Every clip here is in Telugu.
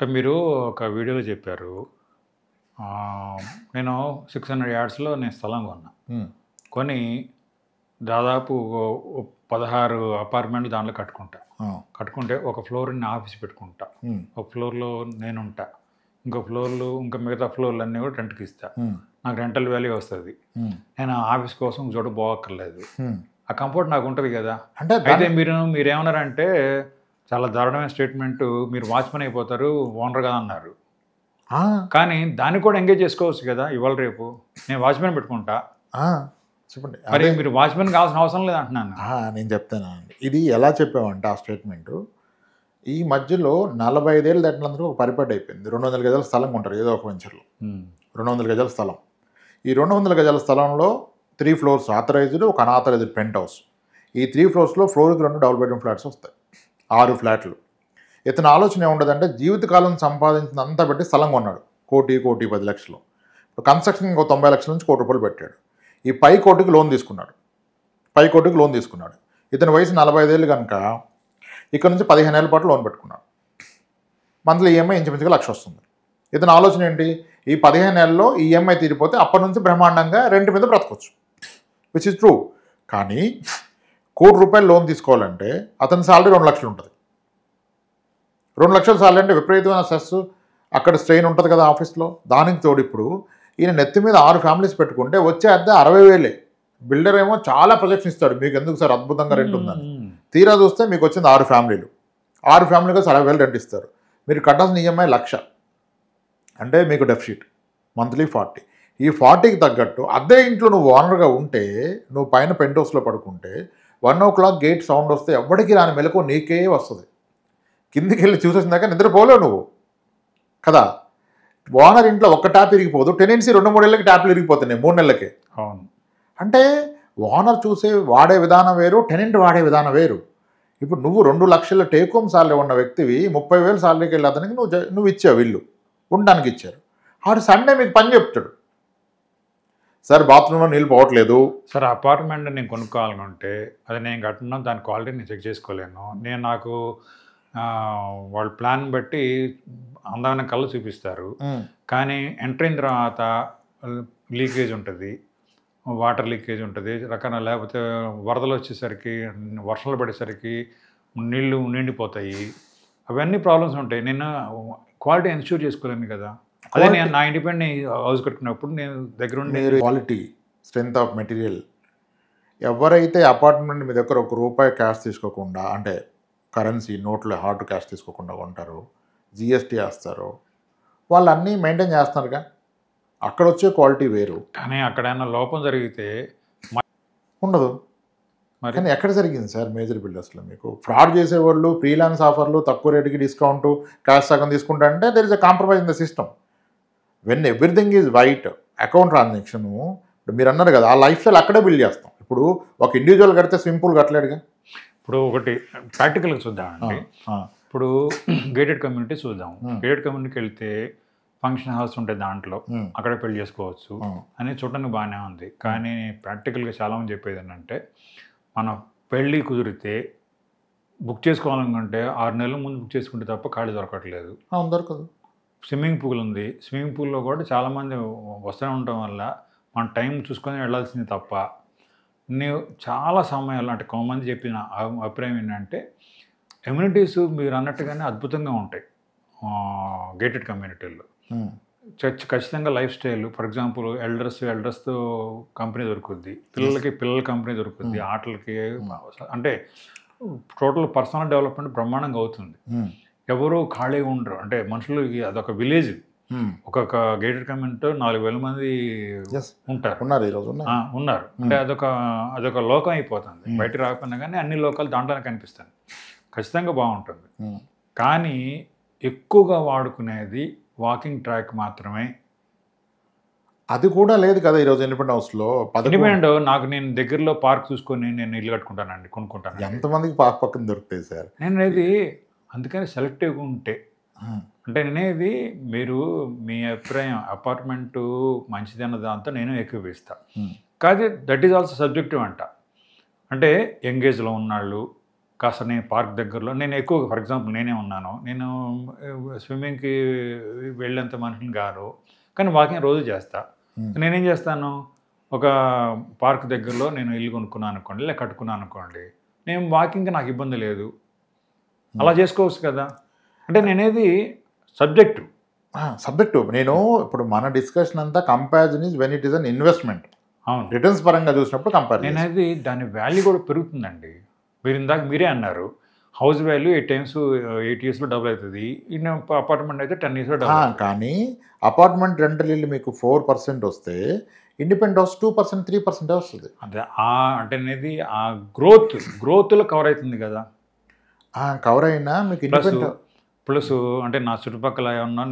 అంటే మీరు ఒక వీడియోలో చెప్పారు. నేను 600 యార్డ్స్‌లో నేను స్థలం కొన్నా. హ్మ్. కొని దాదాపు ఓ 16 అపార్ట్మెంట్లు దాంట్లో కట్టుకుంటా. ఆ! కట్టుకుంటే ఒక ఫ్లోర్ నేను ఆఫీస్ పెట్టుకుంటా. హ్మ్. ఒక ఫ్లోర్‌లో నేనుంటా. ఇంకో ఫ్లోర్‌లు ఇంకా మిగతా ఫ్లోర్‌లన్నీ కూడా రెంట్‌కి ఇస్తా. హ్మ్. నాకు రెంటల్ వాల్యూ వస్తది. హ్మ్. నేను ఆఫీస్ కోసం ఒక చోట పోవక్కర్లేదు. హ్మ్. ఆ కంఫర్ట్ నాకుంటది గదా! అంటే అయితే దాన్ని మీరేమన్నారంటే చాలా దారుణమైన స్టేట్మెంటు. మీరు వాచ్‌మెన్ అయిపోతారు, ఓనర్ కాదన్నారు. ఆ! కానీ దాన్ని కూడా ఎంగేజ్ చేసుకోవచ్చు గదా! ఇవాళ రేపు. నేను వాచ్‌మెన్ పెట్టుకుంటా. ఆ! చెప్పండి. మరి అదే మీరు వాచ్‌మెన్ కావాల్సిన అవసరం లేదంటున్నాను. నేను చెప్తానండి. ఇది ఎలా చెప్పామంటే ఆ స్టేట్మెంటు, ఈ మధ్యలో 45 ఏళ్ళు దాటినందుకు ఒక పరిపాటి అయిపోయింది. 200 గజాల స్థలం కొంటారు ఏదో ఒక వెంచర్‌లో. హ్మ్. 200 గజాల స్థలం. ఈ 200 గజాల స్థలంలో 3 ఫ్లోర్స్ ఆథరైజ్డ్, ఒక అనాథరైజ్డ్ పెంట్ హౌస్. ఈ 3 ఫ్లోర్స్‌లో ఫ్లోర్‌కి 2 డబుల్ బెడ్‌రూమ్ ఫ్లాట్స్ వస్తాయి. 6 ఫ్లాట్లు. ఇతని ఆలోచన ఏముంటదంటే జీవితకాలం సంపాదించినంతా పెట్టి స్థలం కొన్నాడు. 1,10,10,00,000. ఇప్పుడు కన్‌స్ట్రక్షన్‌కి ఇంకో 90,00,000 నుంచి రూ. 1,00,000 పెట్టాడు. ఈ పై కోటికి లోన్ తీసుకున్నాడు. పై కోటికి లోన్ తీసుకున్నాడు. ఇతని వయసు 45 ఏళ్ళు గనుక ఇక్కడ నుంచి 15 ఏళ్ల పాటు లోన్ పెట్టుకున్నాడు. మంత్లీ ఈఎంఐ ఇంచుమించుగా 1,00,000 వస్తుంది. ఇతని ఆలోచన ఏంటి? ఈ 15 ఏళ్లలో ఈ ఈఎంఐ తీరిపోతే అప్పటి నుంచి బ్రహ్మాండంగా రెంట్ మీద బ్రతకొచ్చు. Which is true. కానీ రూ. 1,00,000 లోన్ తీసుకోవాలంటే అతని సాలరీ 2,00,000 ఉంటది. 2,00,000 సాలరీ అంటే విపరీతమైన స్ట్రెస్, అక్కడ స్ట్రెయిన్ ఉంటది కదా ఆఫీస్‌లో. దానికి తోడు ఇప్పుడు ఈయన నెత్తి మీద 6 ఫ్యామిలీస్ పెట్టుకుంటే వచ్చే అద్దె 60,000. బిల్డర్ ఏమో చాలా ప్రొజెక్షన్ ఇస్తాడు. మీకెందుకు సార్ అద్భుతంగా రెంట్ ఉందని. హ్మ్. తీరా చూస్తే మీకు వచ్చింది 6 ఫ్యామిలీలు. 6 ఫ్యామిలీకి 60,000 రెంట్ ఇస్తారు. మీరు కట్టాల్సిన ఈఎంఐ 1,00,000. అంటే మీకు డెఫిసిట్ మంత్లీ 40. ఈ 40కి తగ్గట్టు అద్దె ఇంట్లో నువ్వు ఓనర్‌గా ఉంటే, నువ్వు పైన పెంట్ హౌస్‌లో పడుకుంటే 1:00 గేట్ సౌండ్ వస్తే ఎవ్వడికి రాని మెలకువ నీకే వస్తది. కిందికెళ్ళి చూసొచ్చిందాక నిద్రపోలేవు నువ్వు. కదా! ఓనర్ ఇంట్లో ఒక్క ట్యాప్ ఇరిగిపోదు. టెనెన్సీ 2, 3 ఏళ్ళకి ట్యాప్‌లు ఇరిగిపోతున్నాయి 3 నెలలకే. అవును. అంటే ఓనర్ వాడే విధానం వేరు, టెనెంట్ వాడే విధానం వేరు. ఇప్పుడు నువ్వు 2,00,000 టేక్ హోమ్ సాలరీ ఉన్న వ్యక్తివి 30,000 సాలరీకి వెళ్ళే అతనికి నువ్వు ఇచ్చావు ఇల్లు. ఉండడానికి ఇచ్చారు. ఆడు సండే మీకు పని చెప్తాడు. సార్ బాత్రూమ్‌లో నీళ్ళు పోవట్లేదు. సార్ అపార్ట్మెంట్ నేను కొనుక్కోవాలనుకుంటే అది నేను కట్టను. దాని క్వాలిటీ నేను చెక్ చేసుకోలేను. నాకు వాళ్ళ ప్లాన్ బట్టి అందమైన కళ్ళు చూపిస్తారు. హ్మ్. కానీ ఎంటర్ అయిన తర్వాత లీకేజ్ ఉంటది. వాటర్ లీకేజ్ ఉంటది. లేకపోతే వరదలు వచ్చేసరికి, వర్షాలు పడేసరికి నీళ్ళు నిండిపోతాయి. అవన్నీ ప్రాబ్లమ్స్ ఉంటాయి. నేను క్వాలిటీ ఎన్‌ష్యూర్ చేసుకోలేను కదా! అదే నేను నా ఇండిపెండెంట్ హౌస్ కట్టుకున్నప్పుడు నేను దగ్గరుండి మీరు క్వాలిటీ, స్ట్రెంత్ ఆఫ్ మెటీరియల్ ఎవరైతే అపార్ట్మెంట్ మీ దగ్గర ₹1 క్యాష్ తీసుకోకుండా, అంటే కరెన్సీ నోట్‌లో హార్డ్ క్యాష్ తీసుకోకుండా కొంటారో, జీఎస్టీ ఏస్తారో, వాళ్ళన్నీ మెయింటైన్ చేస్తున్నారుగా. అక్కడొచ్చే క్వాలిటీ వేరు. కానీ అక్కడేమన్నా లోపం జరిగితే ఉండదు. మరి కానీ ఎక్కడ జరిగింది సార్ మేజర్ బిల్డర్స్‌లో మీకు? ఫ్రాడ్ చేసేవాళ్ళు, ఫ్రీలాన్స్ ఆఫర్‌లు, తక్కువ రేట్‌కి డిస్కౌంటు, క్యాష్ సగం తీసుకుంటా అంటే there is a compromise in the system. When everything is white, account transaction ఇప్పుడు మీరన్నారు కదా! ఆ లైఫ్ స్టైల్ అక్కడే బిల్డ్ చేస్తాం. ఇప్పుడు ఒక ఇండివిడ్యువల్ కడితే స్విమ్మింగ్ పూల్ కట్టలేడుగా. ఇప్పుడు ఒకటి ప్రాక్టికల్‌గా ఆ! చూద్దామండి. ఆ! ఇప్పుడు గేటెడ్ కమ్యూనిటీ చూద్దాం. హ్మ్. గేటెడ్ కమ్యూనిటీకి వెళ్తే ఫంక్షన్ హాల్స్ ఉంటాయి దాంట్లో. హ్మ్. అక్కడే పెళ్లి చేసుకోవచ్చు హ్మ్. అని చూడడానికి బాగానే ఉంది. కానీ ప్రాక్టికల్‌గా చాలామంది చెప్పేది ఏంటంటే, మనం పెళ్లి కుదిరితే బుక్ చేసుకోవాలనుకుంటే 6 నెలల ముందు బుక్ చేసుకుంటే తప్ప ఖాళీ దొరకట్లేదు. అవును. దొరకదు. స్విమ్మింగ్ పూల్ ఉంది. స్విమ్మింగ్ పూల్‌లో కూడా చాలామంది వస్తూనే ఉండటం వల్ల మనం టైం చూసుకొని వెళ్ళాల్సింది తప్ప, నీవు చాలా సమయాల్లో అంటే కొంతమంది చెప్పిన అభిప్రాయం ఏంటంటే, అమ్యూనిటీస్ మీరన్నట్టుగానే అద్భుతంగా ఉంటాయి. గేటెడ్ కమ్యూనిటీల్లో. హ్మ్. ఖచ్చితంగా లైఫ్ స్టైల్ ఫర్ ఎగ్జాంపుల్ ఎల్డర్స్‌తో కంపెనీ దొరుకుద్ది. పిల్లలకి పిల్లల కంపెనీ దొరుకుద్ది. హ్మ్. ఆటలకి అంటే టోటల్ పర్సనల్ డెవలప్‌మెంట్ బ్రహ్మాండంగా అవుతుంది. హ్మ్. ఎవరు ఖాళీగా ఉండరు. అంటే మనుషులకి అదొక విలేజ్. హ్మ్. ఒక్కొక్క గేటెడ్ కమ్యూనిటీలో 4,000 మంది యెస్. ఉంటారు. ఉన్నారు ఈరోజు ఉన్నారు. ఉన్నారు. అంటే అదొక లోకం అయిపోతుంది. బయట రాకపోయినా కానీ అన్ని లోకాలు దాంట్లోనే కనిపిస్తాయి. ఖచ్చితంగా బాగుంటుంది. హ్మ్. కానీ ఎక్కువగా వాడుకునేది వాకింగ్ ట్రాక్ మాత్రమే. అది కూడా లేదు కదా! ఈరోజు ఇండిపెండెంట్ హౌస్‌లో నాకు నేను దగ్గరలో పార్క్ చూసుకొని నేను ఇల్లు కట్టుకుంటానండి. కొనుక్కుంటానండి. ఎంతమందికి పార్క్ పక్కన దొరుకుతాయి సార్? నేననేది అందుకని సెలెక్టివ్‌గా ఉంటే. హ్మ్. అంటే నేనేది మీరు మీ అభిప్రాయం అపార్ట్మెంటు మంచిదన్న దాంతో నేను ఏకీభవిస్తా. హ్మ్. కాదు దట్ ఈజ్ ఆల్సో సబ్జెక్టివ్ అంట. అంటే యంగ్ ఏజ్‌లో ఉన్నాళ్ళు, కాస్త నేను పార్క్ దగ్గరలో నేను ఎక్కువ ఫర్ ఎగ్జాంపుల్ నేనే ఉన్నాను. నేను స్విమ్మింగ్‌కి వెళ్ళేంత మనిషిని కాదు. కానీ వాకింగ్ రోజు చేస్తా. నేనేం చేస్తాను, ఒక పార్క్ దగ్గరలో నేను ఇల్లు కొనుక్కున్నాను అనుకోండి, లేదా కట్టుకున్నాను అనుకోండి, నేను వాకింగ్‌కి నాకు ఇబ్బంది లేదు. అలా చేసుకోవచ్చు కదా. అంటే నేనేది సబ్జెక్టు నేను ఇప్పుడు మన డిస్కషన్ అంతా comparison is when it is an investment. అవును, రిటర్న్స్ పరంగా చూసినప్పుడు కంపేర్ నేనేది దాని వాల్యూ కూడా పెరుగుతుందండి. మీరు ఇందాక మీరే అన్నారు, హౌస్ వాల్యూ 8 yearsలో డబుల్ అవుతుంది. ఇన్ అపార్ట్మెంట్ అయితే 10 yearsలో డబుల్. కానీ అపార్ట్మెంట్ రెంటల్ ఇల్లు మీకు 4% వస్తే ఇండిపెండెంట్ హౌస్ 2%, 3% వస్తుంది. అదే అంటే అనేది ఆ గ్రోత్లో కవర్ అవుతుంది కదా. కవర్ అయినా మీకు ప్లస్ అంటే నా చుట్టుపక్కల ఏమన్నా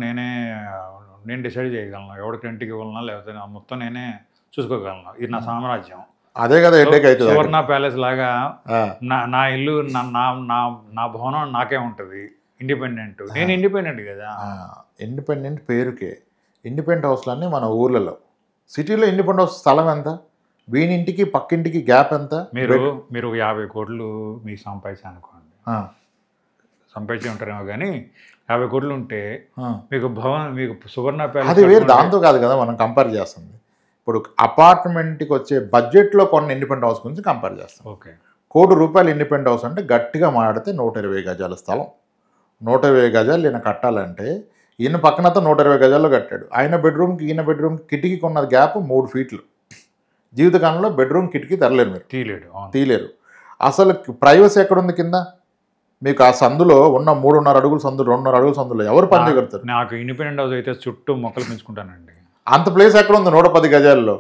నేను డిసైడ్ చేయగలను ఎవరికి రెంట్కి ఇవ్వాలన్నా, లేకపోతే మొత్తం నేనే చూసుకోగలను. ఇది నా సామ్రాజ్యం. అదే కదా హెడ్ఏక్ అవుతుంది. సువర్ణ ప్యాలెస్ లాగా నా ఇల్లు నా భవనం నాకే ఉంటుంది. నేను ఇండిపెండెంట్ కదా. ఇండిపెండెంట్ పేరుకే. ఇండిపెండెంట్ హౌస్లన్నీ మన ఊర్లలో, సిటీలో ఇండిపెండెంట్ హౌస్ స్థలం ఎంత, వీనింటికి పక్కింటికి గ్యాప్ ఎంత? మీరు 50 కోట్లు మీకు సంపాదించి అనుకోండి, సంపాదించి ఉంటారేమో కానీ 50 కోట్లు ఉంటే మీకు సువర్ణ ప్యాలెస్ అది వేరు. దాంతో కాదు కదా మనం కంపేర్ చేస్తుంది. ఇప్పుడు అపార్ట్మెంట్కి వచ్చే బడ్జెట్లో కొన్న ఇండిపెండెంట్ హౌస్ గురించి కంపేర్ చేస్తాం. ఓకే, ₹1 కోటి ఇండిపెండెంట్ హౌస్ అంటే గట్టిగా మాడితే 120 గజాల స్థలం. 120 గజాలు ఈయన కట్టాలంటే ఈయన పక్కనతో 120 గజాల్లో కట్టాడు. ఆయన బెడ్రూమ్కి ఈయన బెడ్రూమ్కి కిటికీకి ఉన్న గ్యాప్ 3 feet. జీవితకాలంలో బెడ్రూమ్ కిటికీ తరలేరు, మీరు తీయలేరు. అసలు ప్రైవసీ ఎక్కడుంది కింద? మీకు ఆ సందులో ఉన్న 3.5 అడుగుల సందులు, 2.5 అడుగుల సందులో ఎవరు పని చేయగలుగుతారు? నాకు ఇండిపెండెంట్ హౌస్ అయితే చుట్టూ మొక్కలు పెంచుకుంటానండి. అంత ప్లేస్ ఎక్కడ ఉంది? 110 గజాల్లో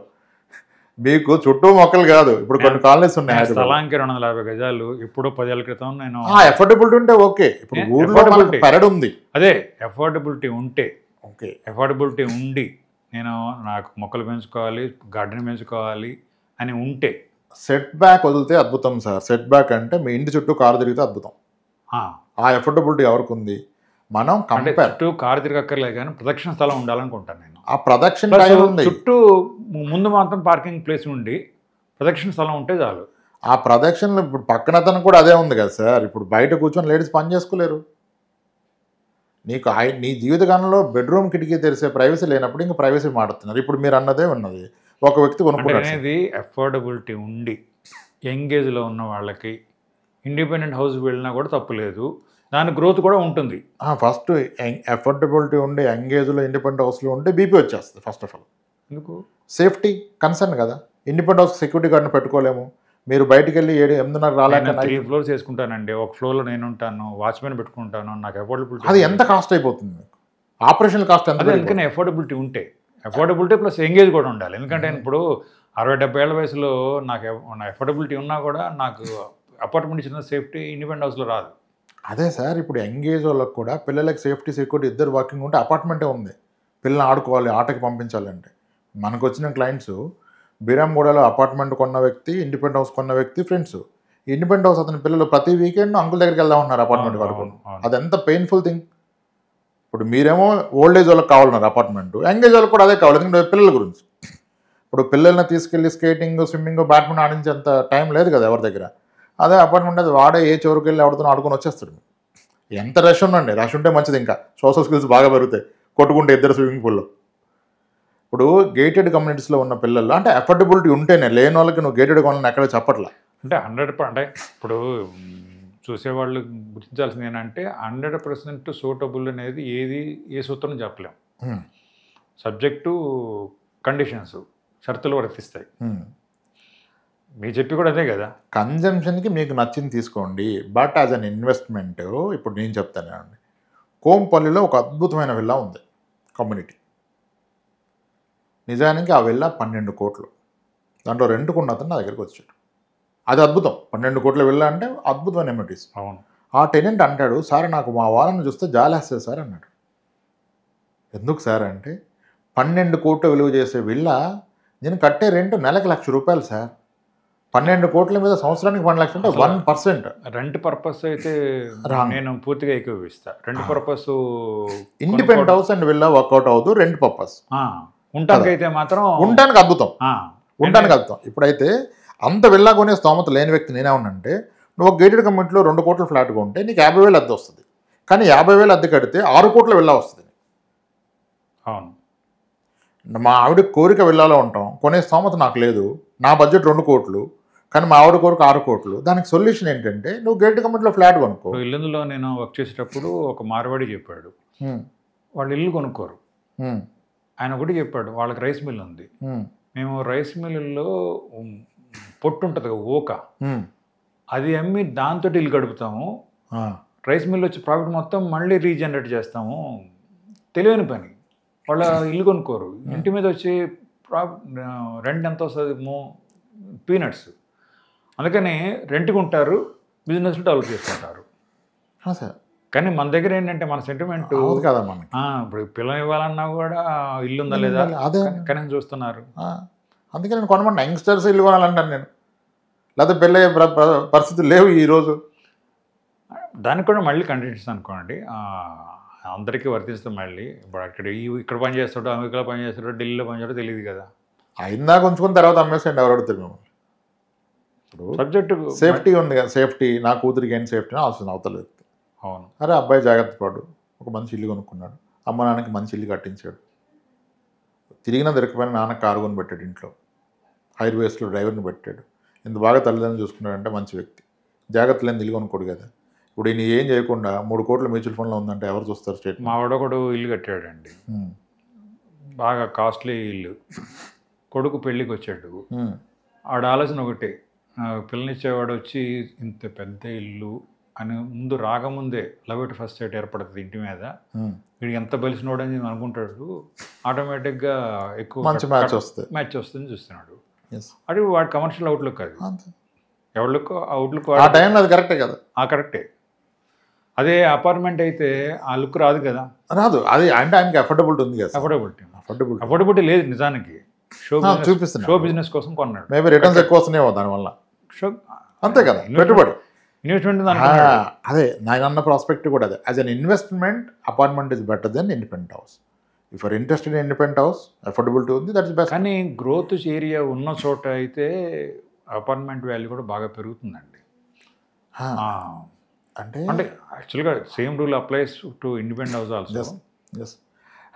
మీకు చుట్టూ మొక్కలు కాదు. ఇప్పుడు కొన్ని కాలనీస్ ఉన్నాయి, స్థలానికి 250 గజాలు. ఇప్పుడు 10 ఏళ్ల క్రితం నేను ఎఫోర్డబిలిటీ ఉంటే ఓకే. ఇప్పుడు ఊర్లో పెరడు ఉంది, అదే ఎఫోర్డబిలిటీ ఉంటే ఓకే. ఎఫోర్డబిలిటీ ఉండి నాకు మొక్కలు పెంచుకోవాలి, గార్డెన్ పెంచుకోవాలి అని ఉంటే సెట్ బ్యాక్ వదిలితే అద్భుతం సార్. సెట్ బ్యాక్ అంటే మీ ఇంటి చుట్టూ కారు తిరిగితే అద్భుతం. ఆ ఎఫోర్డబిలిటీ ఎవరికి ఉంది? మనం చుట్టూ కారు తిరగక్కర్లేదు కానీ ప్రదక్షిణ స్థలం ఉండాలనుకుంటాను నేను. ఆ ప్రదక్షిణ చుట్టూ ముందు మాత్రం పార్కింగ్ ప్లేస్ ఉండి ప్రదక్షిణ స్థలం ఉంటే చాలు. ఆ ప్రదక్షిణలో ఇప్పుడు పక్కన అతను కూడా అదే ఉంది కదా సార్. ఇప్పుడు బయట కూర్చొని లేడీస్ పని చేసుకోలేరు. నీకు నీ జీవితకాలంలో బెడ్రూమ్ కిటికీ తెరిసే ప్రైవసీ లేనప్పుడు ఇంకా ప్రైవసీ మాడుతున్నారు. ఇప్పుడు మీరు అన్నదే ఉన్నది. ఒక వ్యక్తి కొనుక్కుంటారు అనేది ఎఫోర్డబిలిటీ ఉండి యంగేజ్లో ఉన్న వాళ్ళకి ఇండిపెండెంట్ హౌస్ వెళ్ళినా కూడా తప్పు లేదు. దాని గ్రోత్ కూడా ఉంటుంది. ఫస్ట్ ఎఫోర్డబిలిటీ ఉండి యంగేజ్లో ఇండిపెండెంట్ హౌస్లో ఉంటే బీపీ వచ్చేస్తుంది. ఫస్ట్ ఆఫ్ ఆల్ ఎందుకు? సేఫ్టీ కన్సర్న్ కదా. ఇండిపెండెంట్ హౌస్ సెక్యూరిటీ గార్డ్ని పెట్టుకోలేము. మీరు బయటికి వెళ్ళి 7-8:30 రాలేక 3 floors వేసుకుంటానండి. ఒక ఫ్లోర్లో నేను ఉంటాను, వాచ్మెన్ పెట్టుకుంటాను. నాకు ఎఫోర్డబిలిటీ అది ఎంత కాస్ట్ అయిపోతుంది? ఆపరేషనల్ కాస్ట్ ఎంత? ఎందుకని ఎఫోర్డబిలిటీ ఉంటే ఎఫోర్డబిలిటీ ప్లస్ ఎంగేజ్ కూడా ఉండాలి. ఎందుకంటే ఇప్పుడు 60-70 ఏళ్ల వయసులో నా ఎఫోర్డబిలిటీ ఉన్నా కూడా నాకు అపార్ట్మెంట్ ఇచ్చిన సేఫ్టీ ఇండిపెండెంట్ హౌస్లో రాదు. అదే సార్, ఇప్పుడు ఎంగేజ్ వాళ్ళకి కూడా పిల్లలకి సేఫ్టీ సెక్యూరిటీ ఇద్దరు వర్కింగ్ ఉంటే అపార్ట్మెంటే ఉంది. పిల్లల్ని ఆడుకోవాలి, ఆటకి పంపించాలంటే. మనకు వచ్చిన క్లయింట్స్ బీరాంగూడలో అపార్ట్మెంట్ కొన్న వ్యక్తి, ఇండిపెండెంట్ హౌస్ కొన్న వ్యక్తి ఫ్రెండ్స్. ఇండిపెండెంట్ హౌస్ అతని పిల్లలు ప్రతి వీకెండ్ అంకుల్ దగ్గరికి వెళ్దాం ఉన్నారు అపార్ట్మెంట్ వరకు. అది ఎంత పెయిన్ఫుల్ థింగ్. ఇప్పుడు మీరేమో ఓల్డ్ ఏజ్ వాళ్ళకి కావాలన్నారు అపార్ట్మెంట్, యంగేజ్ వాళ్ళకి కూడా అదే కావాలి. ఎందుకంటే పిల్లల గురించి. ఇప్పుడు పిల్లల్ని తీసుకెళ్ళి స్కేటింగ్, స్విమ్మింగ్, బ్యాడ్మింటన్ ఆడించేంత టైం లేదు కదా ఎవరి దగ్గర. అదే అపార్ట్మెంట్ అది వాడే ఏ చివరికి వెళ్ళి ఆడుతున్నా ఆడుకొని వచ్చేస్తాడు. ఎంత రష్ ఉందండి. రష్ ఉంటే మంచిది, ఇంకా సోషల్ స్కిల్స్ బాగా పెరుగుతాయి కొట్టుకుంటే ఇద్దరు స్విమ్మింగ్ పూల్లో. ఇప్పుడు గేటెడ్ కమ్యూనిటీస్లో ఉన్న పిల్లలు అంటే ఎఫోర్డబిలిటీ ఉంటేనే, లేని వాళ్ళకి నువ్వు గేటెడ్ కొనాలని ఎక్కడ చెప్పట్లా. అంటే 100% అంటే ఇప్పుడు చూసేవాళ్ళు గుర్తించాల్సింది ఏంటంటే 100% సూటబుల్ అనేది ఏ సూత్రం చెప్పలేం. సబ్జెక్టు కండిషన్స్ షరతులు వర్తిస్తాయి. మీరు చెప్పి కూడా అదే కదా. కన్జంప్షన్కి మీకు నచ్చింది తీసుకోండి, బట్ యాజ్ అన్ ఇన్వెస్ట్మెంట్ ఇప్పుడు నేను చెప్తాను అండి. కోంపల్లిలో ఒక అద్భుతమైన విల్లా ఉంది కమ్యూనిటీ. నిజానికి ఆ విల్లా 12 కోట్లు. దాంట్లో రెంట్కున్న అతను నా దగ్గరికి వచ్చాడు. అది అద్భుతం. 12 కోట్ల విల్లా అంటే అద్భుతమైన ఎమ్యూనిటీస్. అవును. ఆ టెనెంట్ అంటాడు, సార్ నాకు మా వాళ్ళని చూస్తే జాలేస్తుంది సార్ అన్నాడు. ఎందుకు సార్ అంటే 12 కోట్లు విలువ చేసే విల్లా నేను కట్టే రెంట్ నెలకు ₹1,00,000 సార్. 12 కోట్ల మీద సంవత్సరానికి 1 లక్ష అంటే 1%. రెంట్ పర్పస్ అయితే నేను పూర్తిగా ఏకీభవిస్తా. Rent purpose independent house and villa work out అవుతూ రెంట్ పర్పస్. ఉండటానికి అయితే మాత్రం ఉండటానికి అద్భుతం. ఉండటానికి అద్భుతం. ఇప్పుడైతే అంత విల్లా కొనే స్తోమత లేని వ్యక్తి నేనే ఉన్నానంటే నువ్వు ఒక గేటెడ్ కమ్యూనిటీలో 2 కోట్ల ఫ్లాట్గా ఉంటే నీకు 50,000 అద్దె వస్తుంది. కానీ 50,000 అద్దె కడితే 6 కోట్ల విల్లా వస్తుంది. అవును. మా ఆవిడ కోరిక విల్లాలో ఉంటాం, కొనే స్తోమత నాకు లేదు, నా బడ్జెట్ 2 కోట్లు, కానీ మా ఆవిడ కోరిక 6 కోట్లు. దానికి సొల్యూషన్ ఏంటంటే నువ్వు గేటెడ్ కమ్యూనిటీలో ఫ్లాట్ కొనుక్కో. ఇప్పుడు ఇల్లులో నేను వర్క్ చేసేటప్పుడు ఒక మార్వాడి చెప్పాడు, వాళ్ళు ఇల్లు కొనుక్కోరు. ఆయన ఒకటి చెప్పాడు, వాళ్ళకి రైస్ మిల్ ఉంది. మేము రైస్ మిల్లుల్లో పొట్టు ఉంటుంది కదా, ఊక, అది అమ్మి దాంతో ఇల్లు గడుపుతాము. రైస్ మిల్ వచ్చి ప్రాఫిట్ మొత్తం మళ్ళీ రీజనరేట్ చేస్తాము. తెలియని పని. వాళ్ళ ఇల్లు కొనుక్కోరు. ఇంటి మీద వచ్చి రెంట్ ఎంత వస్తుంది, పీనట్స్. అందుకని రెంట్కి ఉంటారు, బిజినెస్లు డెవలప్ చేసుకుంటారు. కానీ మన దగ్గర ఏంటంటే మన సెంటిమెంట్ కదా మనకి. ఇప్పుడు పిల్లలు ఇవ్వాలన్నా కూడా ఇల్లు ఉందా లేదా కనీసం చూస్తున్నారు. అందుకే నేను కొనమన్నా యంగ్స్టర్స్ ఇల్లు కొనాలంటాను నేను, లేకపోతే పెళ్ళయ్యే పరిస్థితులు లేవు ఈరోజు. దానికి కూడా మళ్ళీ కండిషన్స్ అనుకోండి, అందరికీ వర్తిస్తాం. మళ్ళీ ఇప్పుడు ఇక్కడ పని చేస్తాడో, అమెరికాలో పని చేస్తాడో, ఢిల్లీలో పని చేస్తాడో తెలియదు కదా. అయిందా కొంచుకున్న తర్వాత అమ్మేసేయండి, ఎవరు అడుగుతారు మిమ్మల్ని. ఇప్పుడు సబ్జెక్టు సేఫ్టీ ఉంది కదా, సేఫ్టీ, నా కూతురికి ఏంటి సేఫ్టీ అవసరం అవతల వ్యక్తి. అవును. అరే అబ్బాయి జాగ్రత్త పడు, ఒక మంచి ఇల్లు కొనుక్కున్నాడు, అమ్మ నాన్నకి మంచి ఇల్లు కట్టించాడు, తిరిగిన దొరికిపోయిన నాన్న కారు కొని పెట్టాడు, ఇంట్లో హైవేస్లో డ్రైవర్ని పెట్టాడు, ఇంత బాగా తల్లిదండ్రులు చూసుకున్నాడంటే మంచి వ్యక్తి. జాగ్రత్త లేని ఇల్లు కొనుక్కోడు కదా. ఇప్పుడు ఈయన ఏం చేయకుండా 3 కోట్ల మ్యూచువల్ ఫండ్లో ఉందంటే ఎవరు చూస్తారు? స్టేట్ మా వాడొకడు ఇల్లు కట్టాడండి, బాగా కాస్ట్లీ ఇల్లు. కొడుకు పెళ్ళికి వచ్చాడు, ఆడ ఆలోచన ఒకటే, పిల్లనిచ్చేవాడు వచ్చి ఇంత పెద్ద ఇల్లు అని ముందు రాకముందే లవ్ ఎట్ ఫస్ట్ సైట్ ఏర్పడుతుంది ఇంటి మీద. వీడికి ఎంత బలిసినోడు అని అనుకుంటాడు, ఆటోమేటిక్గా ఎక్కువ మ్యాచ్ వస్తుంది చూస్తున్నాడు. అది వాడి కమర్షియల్ అవుట్లుక్. అది ఎవరికి అవుట్లుక్ అది కరెక్టే కదా. కరెక్టే. అదే అపార్ట్మెంట్ అయితే ఆ లుక్ రాదు కదా. రాదు. అది అంటే ఆయనకి అఫోర్డబిలిటీ ఉంది కదా. అఫోర్డబిలిటీ లేదు నిజానికి. చూపిస్తుంది, షో బిజినెస్ కోసం కొన్నాడు. మేబీ రిటర్న్స్ ఎక్కువ వస్తున్నాయేమో దానివల్ల. అంతే కదా, పెట్టుబడి ఇన్వెస్ట్మెంట్. అదే నేను అన్న ప్రాస్పెక్ట్ కూడా అదే. As an investment apartment is better than independent house. If are interested in independent house, affordability ఉంది, దట్ ఇస్ బెస్ట్. కానీ గ్రోత్ ఏరియా ఉన్న చోట అయితే అపార్ట్మెంట్ వాల్యూ కూడా బాగా పెరుగుతుందండి. అంటే యాక్చువల్గా same rule applies to independent house also. Yes.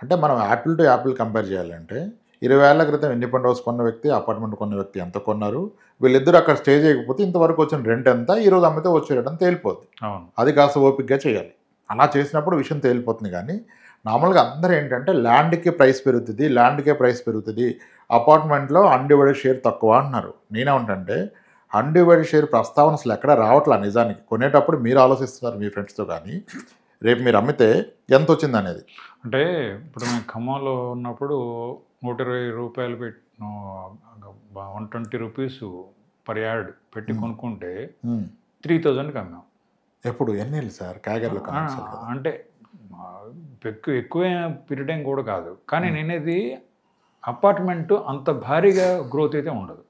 అంటే మనం యాపిల్ టు యాపిల్ కంపేర్ చేయాలంటే 20 ఏళ్ల క్రితం ఇండిపెండెంట్ హౌస్ కొన్న వ్యక్తి, అపార్ట్మెంట్ కొన్న వ్యక్తి ఎంత కొన్నారు, వీళ్ళిద్దరు అక్కడ స్టే చేయకపోతే ఇంతవరకు వచ్చిన రెంట్ ఎంత, ఈరోజు అమ్మితే వచ్చే రేట్ అని తేలిపోద్ది. అది కాస్త ఓపిక్గా చేయాలి. అలా చేసినప్పుడు విషయం తేలిపోతుంది. కానీ నార్మల్గా అందరూ ఏంటంటే ల్యాండ్కే ప్రైస్ పెరుగుతుంది, అపార్ట్మెంట్లో అన్డివైడెడ్ షేర్ తక్కువ అంటున్నారు. నేనేమంటే అన్డివైడెడ్ షేర్ ప్రస్తావన అసలు ఎక్కడ రావట్లా. నిజానికి కొనేటప్పుడు మీరు ఆలోచిస్తున్నారు మీ ఫ్రెండ్స్తో, కానీ రేపు మీరు అమ్మితే ఎంత వచ్చింది అనేది. అంటే ఇప్పుడు మేము ఖమ్మంలో ఉన్నప్పుడు 120 రూపాయలు పెట్టి 120 రూపీస్ పర్ యార్డ్ పెట్టి కొనుక్కుంటే 3000కి అమ్మాం. ఎప్పుడు ఎన్నేళ్ళు సార్? క్యాగర్లో అంటే ఎక్కువ పీరియడ్ ఏం కూడా కాదు. కానీ నేనేది అపార్ట్మెంటు అంత భారీగా గ్రోత్ అయితే ఉండదు.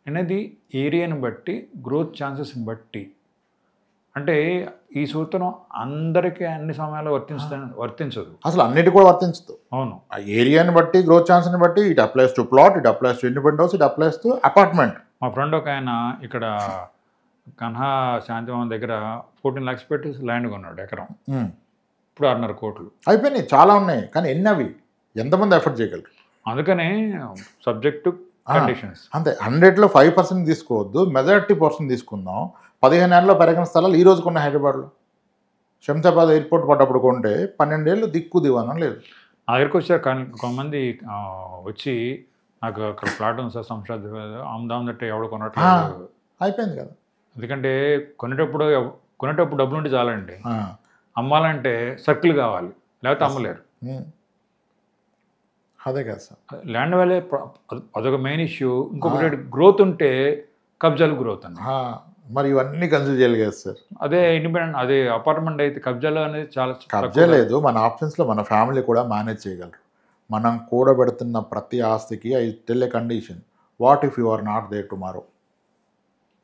నేనేది ఏరియాని బట్టి, గ్రోత్ ఛాన్సెస్ని బట్టి. అంటే ఈ సూత్రం అందరికీ అన్ని సమయాల్లో వర్తించదు. అసలు అన్నిటి కూడా వర్తించదు. అవును. ఆ ఏరియాని బట్టి, గ్రోత్ ఛాన్స్ని బట్టి, it applies to plot, it applies to independent house, it applies to apartment. మా ఫ్రెండ్ ఒక ఆయన ఇక్కడ కన్హా శాంతివనం దగ్గర 14 lakhs పెట్టి ల్యాండ్ కొన్నాడు, ఎకరం. ఇప్పుడు 6.5 కోట్లు అయిపోయినాయి. చాలా ఉన్నాయి, కానీ ఎన్ని అవి ఎంతమంది ఎఫర్ట్ చేయగలరు? అందుకనే సబ్జెక్టు కండిషన్స్. అంతే. 100లో 5% తీసుకోవద్దు, మెజారిటీ పర్సెంట్ తీసుకుందాం. 15 ఏళ్ళలో పెరిగిన స్థలాలు ఈ రోజు కొన్న హైదరాబాద్లో శంషాబాద్ ఎయిర్పోర్ట్ పడ్డప్పుడు కొంటే 12 ఏళ్ళు దిక్కు దివానం లేదు. నా దగ్గరికి వచ్చారు కొంతమంది వచ్చి, నాకు అక్కడ ప్లాట్ ఉంది సార్ శంషాబాద్, అమ్ముదామంటే ఎవడు కొన్నట్టు అయిపోయింది కదా. ఎందుకంటే కొనేటప్పుడు డబ్బులు ఉంటే చాలండి, అమ్మాలంటే సర్కిల్ కావాలి, లేకపోతే అమ్మలేరు. అదే కదా సార్, ల్యాండ్ వాల్యూ అదొక మెయిన్ ఇష్యూ. ఇంకొకటి గ్రోత్ ఉంటే కబ్జాలు గ్రోత్ అండి. మరి ఇవన్నీ కన్సిడర్ చేయాలి కదా సార్. అదే ఇండిపెండెంట్, అదే అపార్ట్మెంట్ అయితే కబ్జాలు అనేది చాలా కబ్జా లేదు. మన ఆప్షన్స్లో మన ఫ్యామిలీ కూడా మేనేజ్ చేయగలరు. మనం కూడబెడుతున్న ప్రతి ఆస్తికి I tell a condition, what if you are not there tomorrow?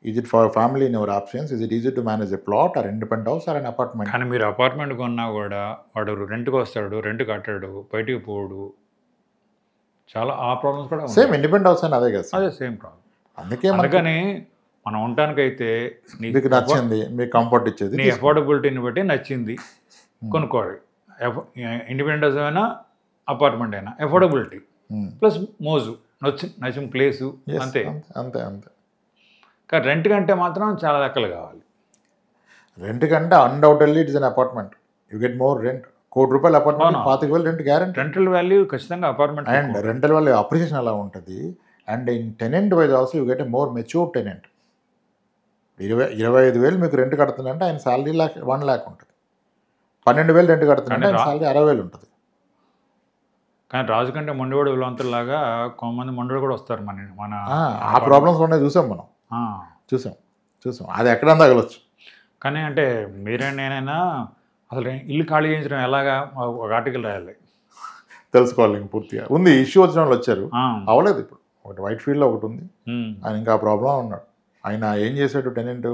Is it for family in your options? Is it easy to manage a plot or independent house or an apartment? కానీ మీరు అపార్ట్మెంట్ కొన్నా కూడా వాడు రెంట్కి వస్తాడు, రెంట్ కట్టాడు, బయటికి పోడు, చాలా ఆ ప్రాబ్లమ్స్ కూడా సేమ్ ఇండిపెండెంట్ హౌస్ అని అదే కదా, అదే సేమ్ ప్రాబ్లం. అందుకే అందుకని మనం ఉండటానికైతే మీకు నచ్చింది, మీకు కంఫర్ట్ ఇచ్చేది నీ అఫోర్డబిలిటీని బట్టి నచ్చింది కొనుక్కోవాలి. ఇండిపెండెంట్ హౌస్ అయినా అపార్ట్మెంట్ అయినా అఫోర్డబిలిటీ ప్లస్ మోజు నచ్చిన ప్లేసు అంతే. అంతే అంతే. కానీ రెంట్ కంటే మాత్రం చాలా లెక్కలు కావాలి. రెంట్ కంటే undoubtedly it is an apartment, you get more rent. ₹1,00,00,000 apartment 25,000 rent guarantee. Rental value ఖచ్చితంగా apartment and rental value appreciation అలా ఉంటుంది. And in tenant wise also you get a more mature tenant. 25,000 మీకు రెంట్ కడుతుందంటే ఆయన శాలరీ $1,00,000 ఉంటుంది. 12,000 రెంట్ కడుతుందంటే ఆయన శాలరీ 60,000 ఉంటుంది. కానీ రాజు కంటే మొండివాడు విలువంతలాగా కొంతమంది మొండివాడు కూడా వస్తారు మన ఆ ప్రాబ్లమ్స్ ఉన్నాయి, చూసాం మనం, చూసాం అది ఎక్కడ తగలొచ్చు. కానీ అంటే మీరే నేనైనా అసలు ఇల్లు ఖాళీ చేయించడం ఎలాగా ఒక ఆర్టికల్ రాయాలి, తెలుసుకోవాలి. ఇంక పూర్తిగా ఉంది. ఇష్యూ వచ్చిన వాళ్ళు వచ్చారు, అవ్వలేదు. ఇప్పుడు ఒకటి వైట్ ఫీల్డ్లో ఒకటి ఉంది, ఆయన ఇంకా ప్రాబ్లం ఉన్నాడు. ఆయన ఏం చేశాడు, టెనెంట్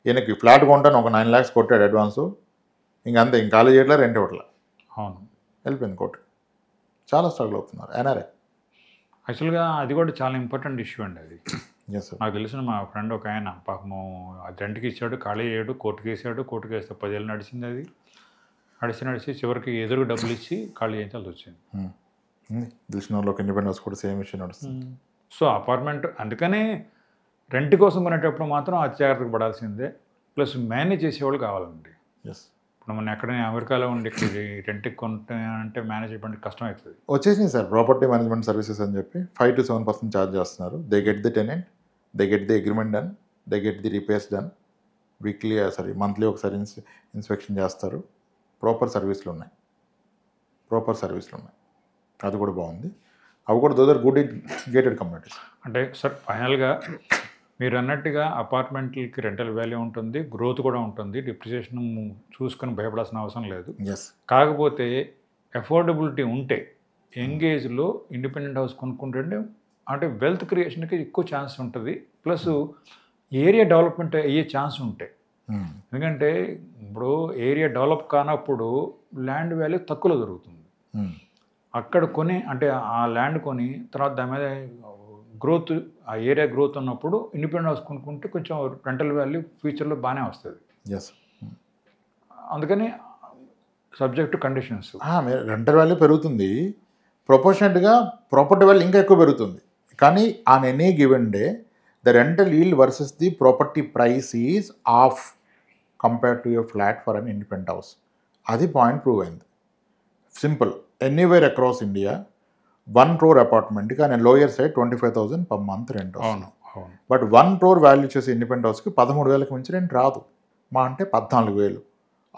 ఈయనకి ఫ్లాట్ కొంటాను ఒక 9 lakhs కొట్టాడు అడ్వాన్సు, ఇంక అంతే, ఇంక ఖాళీ చేయట్లేదు, రెంట్ ఇవ్వట్లేదు. అవును, వెళ్ళిపోయింది కోర్టు. చాలా స్ట్రగుల్ అవుతున్నారు ఎన్ఆర్ఐ. యాక్చువల్గా అది కూడా చాలా ఇంపార్టెంట్ ఇష్యూ అండి అది. Yes sir. నాకు తెలిసిన మా ఫ్రెండ్ ఒక ఆయన పాపము అది రెంట్కి ఇచ్చాడు, ఖాళీ అయ్యాడు, కోర్టుకి వేసాడు. కోర్టుకి వేస్తే 10 ఏళ్ళు నడిచింది. అది నడిచి చివరికి ఎదురు డబ్బులు ఇచ్చి ఖాళీ చేయించాల్సి వచ్చింది. దిల్షుక్నగర్లో ఇండిపెండెన్స్ కూడా సేమ్ ఇష్యూ నడుస్తుంది. సో అపార్ట్మెంట్ అందుకనే రెంట్ కోసం కొనేటప్పుడు మాత్రం అత్యాగ్రతకు పడాల్సిందే. ప్లస్ మేనేజ్ చేసేవాళ్ళు కావాలండి. ఎస్. ఇప్పుడు మనం ఎక్కడైనా అమెరికాలో ఉండి ఇక్కడ రెంట్కి కొంటే అంటే మేనేజ్మెంట్ కష్టం అవుతుంది. వచ్చేసింది సార్ ప్రాపర్టీ మేనేజ్మెంట్ సర్వీసెస్ అని చెప్పి 5 to 7% ఛార్జ్ చేస్తున్నారు. They get the tenant, they get the agreement done, they get the repairs done. Weekly monthly ఒకసారి ఇన్స్పెక్షన్ చేస్తారు. ప్రాపర్ సర్వీసులు ఉన్నాయి. అది కూడా బాగుంది. అవి కూడా those are good gated communities. అంటే సార్ ఫైనల్గా మీరు అన్నట్టుగా అపార్ట్మెంట్లకి రెంటల్ వాల్యూ ఉంటుంది, గ్రోత్ కూడా ఉంటుంది, డిప్రిసియేషన్ చూసుకొని భయపడాల్సిన అవసరం లేదు. కాకపోతే అఫోర్డబిలిటీ ఉంటే ఎంగేజ్లో ఇండిపెండెంట్ హౌస్ కొనుక్కుంటే అంటే వెల్త్ క్రియేషన్కి ఎక్కువ ఛాన్స్ ఉంటుంది. ప్లస్ ఏరియా డెవలప్మెంట్ అయ్యే ఛాన్స్ ఉంటాయి. ఎందుకంటే ఇప్పుడు ఏరియా డెవలప్ కానప్పుడు ల్యాండ్ వాల్యూ తక్కువలో దొరుకుతుంది. అక్కడ కొని అంటే ఆ ల్యాండ్ కొని తర్వాత దాని మీద గ్రోత్, ఆ ఏరియా గ్రోత్ ఉన్నప్పుడు ఇండిపెండెంట్ హౌస్ కొనుక్కుంటే కొంచెం రెంటల్ వాల్యూ ఫ్యూచర్లో బాగానే వస్తుంది. అందుకని subject to conditions. Rental value పెరుగుతుంది, ప్రొపోర్షనట్గా ప్రాపర్టీ వాల్యూ ఇంకా ఎక్కువ పెరుగుతుంది. కానీ on any given day the rental yield versus the property price is of compared to your flat for an independent house. అది పాయింట్ ప్రూవ్ అయింది. Simple, anywhere across India 1 crore అపార్ట్మెంట్కి ఆయన lower side 25,000 per month rent వస్తుంది. బట్ 1 crore వాల్యూ చేసే ఇండిపెండెంట్ హౌస్కి 13,000 మించి రెంట్ రాదు. మా అంటే 14,000,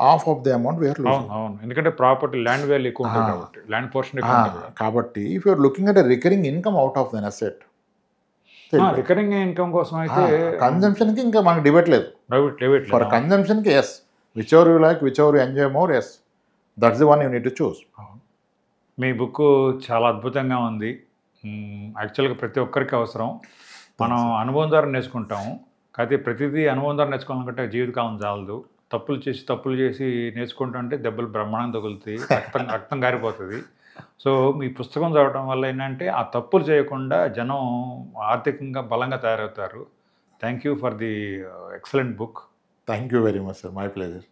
half of the amount we're losing. ఎందుకంటే ప్రాపర్టీ ల్యాండ్ వాల్యూ ఎక్కువ ఉంటుంది కాబట్టి, ల్యాండ్ పోర్షన్ కాబట్టి if you're looking at recurring income out of than asset, recurring income కోసం అయితే కన్జంప్షన్కి ఇంకా మనకు డిబేట్ లేదు. ఫర్ కన్జంప్షన్కి yes, whichever you like, whichever you enjoy more, yes, that's the one you need to choose. Me book చాలా అద్భుతంగా ఉంది. యాక్చువల్గా ప్రతి ఒక్కరికి అవసరం. మనం అనుభవం ద్వారా నేర్చుకుంటాము, కాకపోతే ప్రతిదీ అనుభవం ద్వారా నేర్చుకోవాలంటే జీవితకాలం చాలదు. తప్పులు చేసి నేర్చుకుంటుంటే దెబ్బలు బ్రహ్మాండం తగులుతాయి, రక్తం గారిపోతుంది. సో మీ పుస్తకం చదవడం వల్ల ఏంటంటే ఆ తప్పులు చేయకుండా జనం ఆర్థికంగా బలంగా తయారవుతారు. Thank you for the excellent book. Thank you very much sir, my pleasure.